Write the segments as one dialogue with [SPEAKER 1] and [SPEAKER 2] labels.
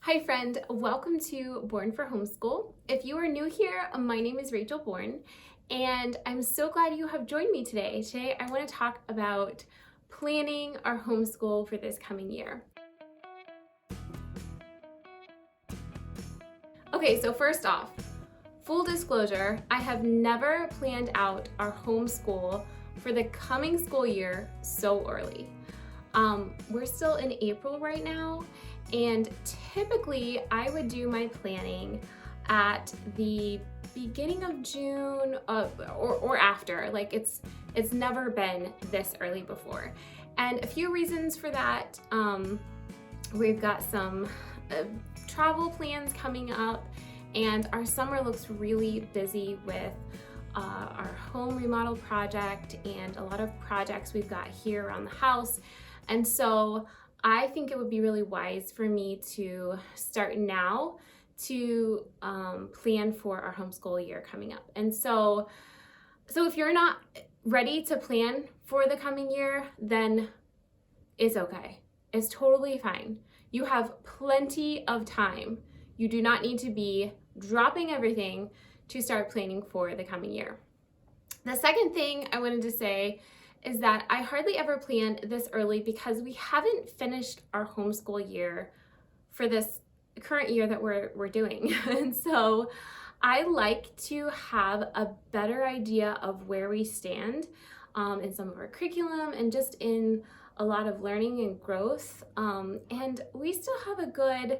[SPEAKER 1] Hi friend, welcome to Born for Homeschool. If you are new here, my name is Rachel Bourne, and I'm so glad you have joined me today. Today I want to talk about planning our homeschool for this coming year. Okay, so first off, full disclosure, I have never planned out our homeschool for the coming school year so early. We're still in April right now, and typically I would do my planning at the beginning of June or after. Like it's never been this early before. And a few reasons for that. We've got some travel plans coming up, and our summer looks really busy with our home remodel project and a lot of projects we've got here around the house. And so I think it would be really wise for me to start now to plan for our homeschool year coming up. And so if you're not ready to plan for the coming year, then it's okay. It's totally fine. You have plenty of time. You do not need to be dropping everything to start planning for the coming year. The second thing I wanted to say is that I hardly ever plan this early because we haven't finished our homeschool year for this current year that we're doing. And so I like to have a better idea of where we stand in some of our curriculum and just in a lot of learning and growth. And we still have a good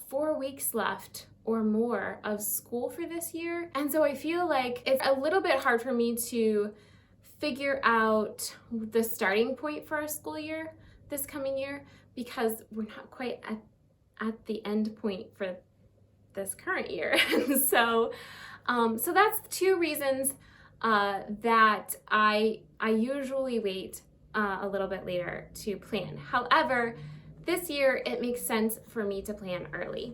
[SPEAKER 1] 4 weeks left or more of school for this year. And so I feel like it's a little bit hard for me to figure out the starting point for our school year this coming year because we're not quite at the end point for this current year. So that's two reasons that I usually wait a little bit later to plan. However, this year it makes sense for me to plan early.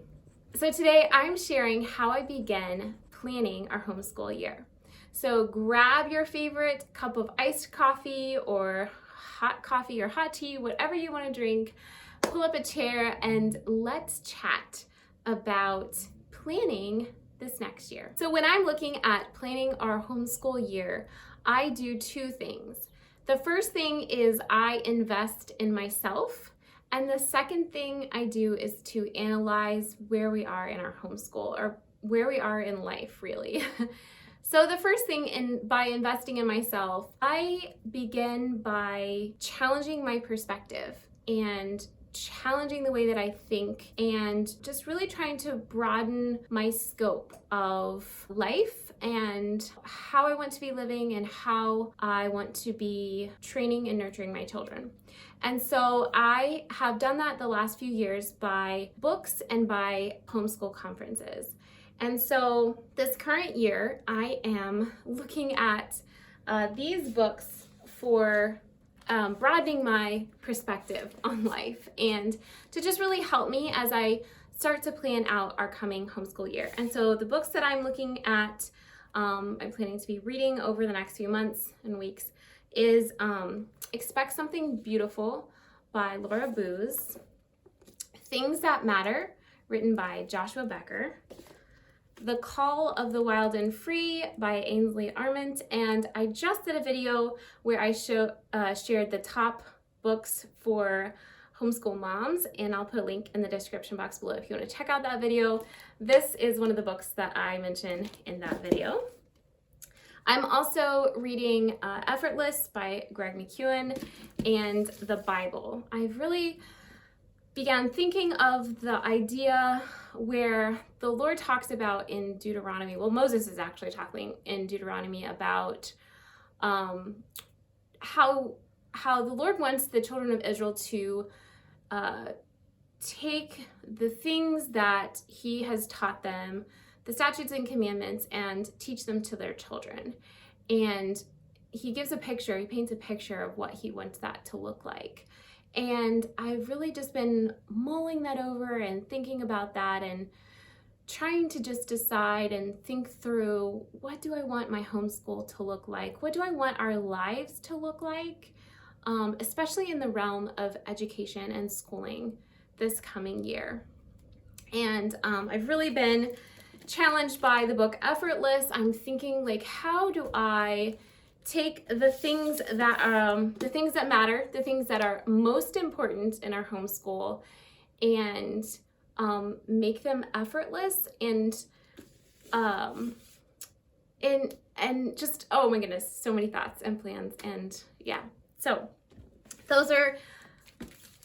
[SPEAKER 1] So today I'm sharing how I began planning our homeschool year. So grab your favorite cup of iced coffee or hot tea, whatever you want to drink, pull up a chair and let's chat about planning this next year. So when I'm looking at planning our homeschool year, I do two things. The first thing is I invest in myself, and the second thing I do is to analyze where we are in our homeschool or where we are in life, really. So the first thing by investing in myself, I begin by challenging my perspective and challenging the way that I think and just really trying to broaden my scope of life and how I want to be living and how I want to be training and nurturing my children. And so I have done that the last few years by books and by homeschool conferences. And so this current year, I am looking at these books for broadening my perspective on life and to just really help me as I start to plan out our coming homeschool year. And so the books that I'm looking at, I'm planning to be reading over the next few months and weeks is Expect Something Beautiful by Laura Booz, Things That Matter, written by Joshua Becker, The Call of the Wild and Free by Ainsley Arment, and I just did a video where I shared the top books for homeschool moms, and I'll put a link in the description box below if you want to check out that video. This is one of the books that I mentioned in that video. I'm also reading Effortless by Greg McKeown and the Bible. I've really began thinking of the idea where the Lord talks about in Deuteronomy, well, Moses is actually talking in Deuteronomy about how the Lord wants the children of Israel to take the things that he has taught them, the statutes and commandments, and teach them to their children. And he gives a picture, he paints a picture of what he wants that to look like. And I've really just been mulling that over and thinking about that and trying to just decide and think through, what do I want my homeschool to look like? What do I want our lives to look like? Especially in the realm of education and schooling this coming year. And I've really been challenged by the book Effortless. I'm thinking, like, how do I take the things that matter, the things that are most important in our homeschool, and make them effortless and just, oh my goodness, so many thoughts and plans. And yeah, so those are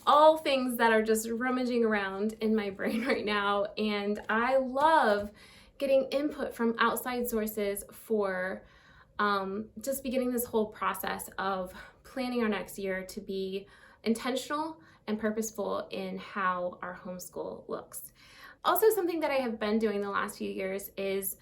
[SPEAKER 1] all things that are just rummaging around in my brain right now. And I love getting input from outside sources for just beginning this whole process of planning our next year to be intentional and purposeful in how our homeschool looks. Also, something that I have been doing the last few years is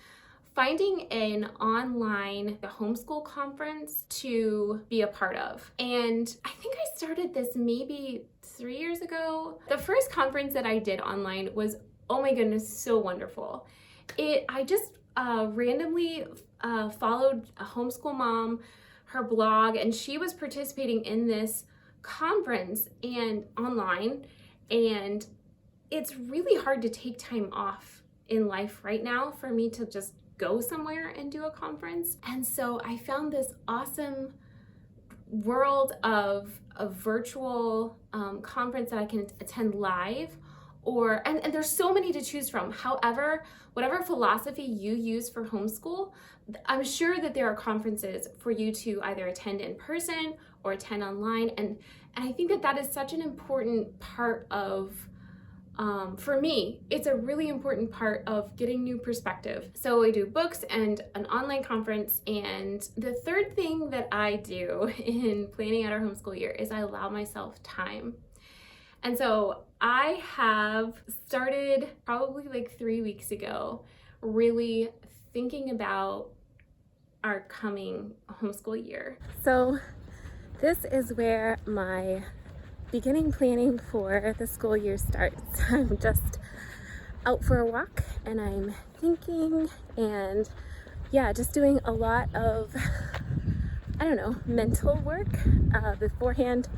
[SPEAKER 1] finding an online homeschool conference to be a part of. And I think I started this maybe 3 years ago. The first conference that I did online was, oh my goodness, so wonderful. I just randomly followed a homeschool mom, her blog, and she was participating in this conference and online. And it's really hard to take time off in life right now for me to just go somewhere and do a conference. And so I found this awesome world of a virtual conference that I can attend live, and there's so many to choose from. However, whatever philosophy you use for homeschool, I'm sure that there are conferences for you to either attend in person or attend online. And I think that that is such an important part of, for me, it's a really important part of getting new perspective. So I do books and an online conference. And the third thing that I do in planning out our homeschool year is I allow myself time. And so I have started probably like 3 weeks ago, really thinking about our coming homeschool year. So this is where my beginning planning for the school year starts. I'm just out for a walk and I'm thinking, and yeah, just doing a lot of, mental work beforehand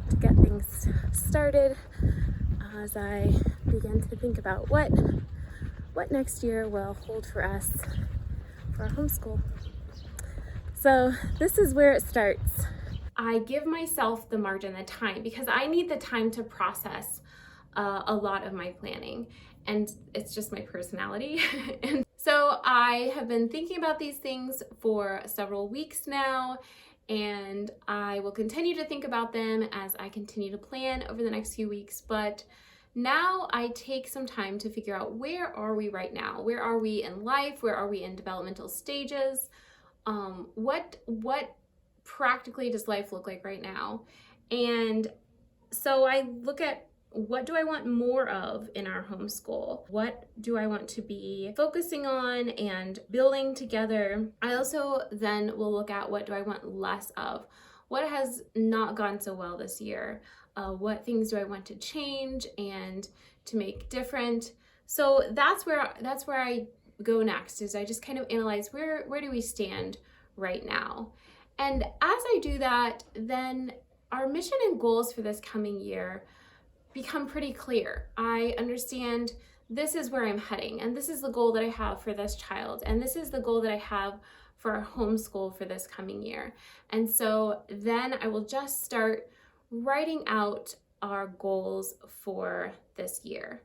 [SPEAKER 1] to get things started as I begin to think about what next year will hold for us for our homeschool. So this is where it starts. I give myself the margin of time because I need the time to process a lot of my planning, and it's just my personality. And so I have been thinking about these things for several weeks now, and I will continue to think about them as I continue to plan over the next few weeks. But now I take some time to figure out, where are we right now? Where are we in life? Where are we in developmental stages? What practically does life look like right now? And so I look at, what do I want more of in our homeschool? What do I want to be focusing on and building together? I also then will look at, what do I want less of? What has not gone so well this year? What things do I want to change and to make different? So that's where I go next, is I just kind of analyze, where do we stand right now? And as I do that, then our mission and goals for this coming year become pretty clear. I understand this is where I'm heading, and this is the goal that I have for this child, and this is the goal that I have for our homeschool for this coming year. And so then I will just start writing out our goals for this year.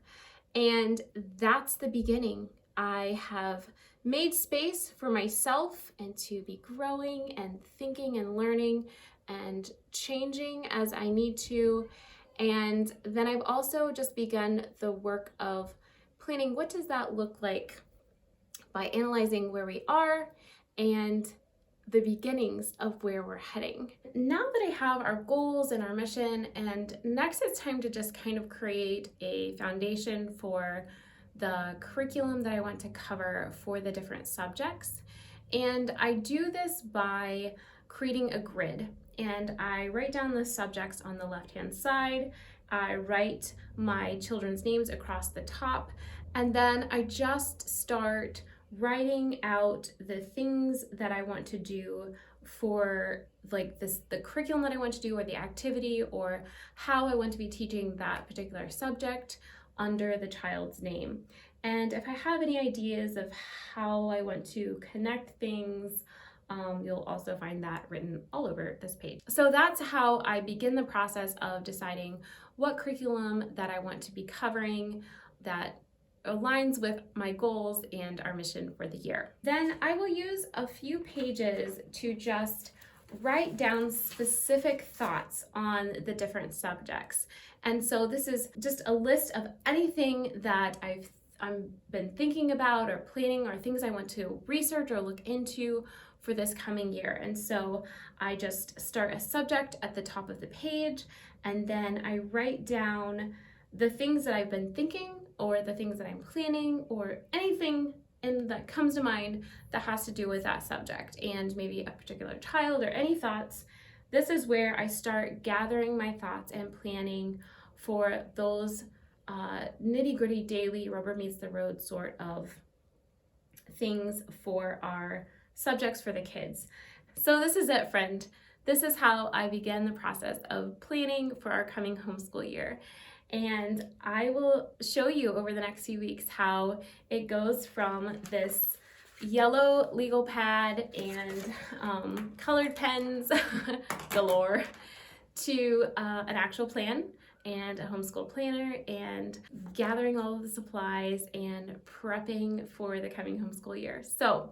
[SPEAKER 1] And that's the beginning. I have made space for myself and to be growing and thinking and learning and changing as I need to. And then I've also just begun the work of planning, what does that look like, by analyzing where we are and the beginnings of where we're heading. Now that I have our goals and our mission, and next it's time to just kind of create a foundation for the curriculum that I want to cover for the different subjects. And I do this by creating a grid, and I write down the subjects on the left-hand side. I write my children's names across the top, and then I just start writing out the things that I want to do for the curriculum that I want to do, or the activity, or how I want to be teaching that particular subject. under the child's name. And if I have any ideas of how I want to connect things, you'll also find that written all over this page. So that's how I begin the process of deciding what curriculum that I want to be covering that aligns with my goals and our mission for the year. Then I will use a few pages to just write down specific thoughts on the different subjects. And so this is just a list of anything that I've been thinking about or planning, or things I want to research or look into for this coming year. And so I just start a subject at the top of the page, and then I write down the things that I've been thinking, or the things that I'm planning, or anything that comes to mind that has to do with that subject and maybe a particular child or any thoughts. This is where I start gathering my thoughts and planning for those nitty-gritty daily rubber meets the road sort of things for our subjects for the kids. So this is it, friend. This is how I began the process of planning for our coming homeschool year. And I will show you over the next few weeks how it goes from this yellow legal pad and colored pens galore to an actual plan and a homeschool planner, and gathering all of the supplies and prepping for the coming homeschool year. So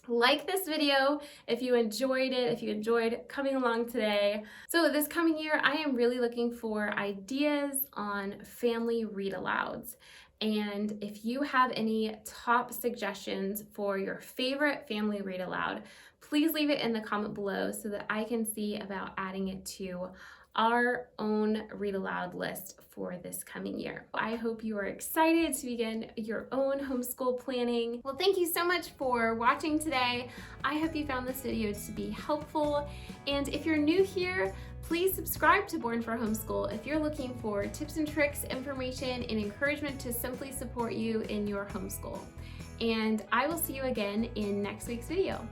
[SPEAKER 1] like this video if you enjoyed it, if you enjoyed coming along today. So this coming year, I am really looking for ideas on family read alouds. And if you have any top suggestions for your favorite family read aloud, please leave it in the comment below so that I can see about adding it to our own read aloud list for this coming year. I hope you are excited to begin your own homeschool planning. Well, thank you so much for watching today. I hope you found this video to be helpful. And if you're new here, please subscribe to Born for Homeschool if you're looking for tips and tricks, information, and encouragement to simply support you in your homeschool. And I will see you again in next week's video.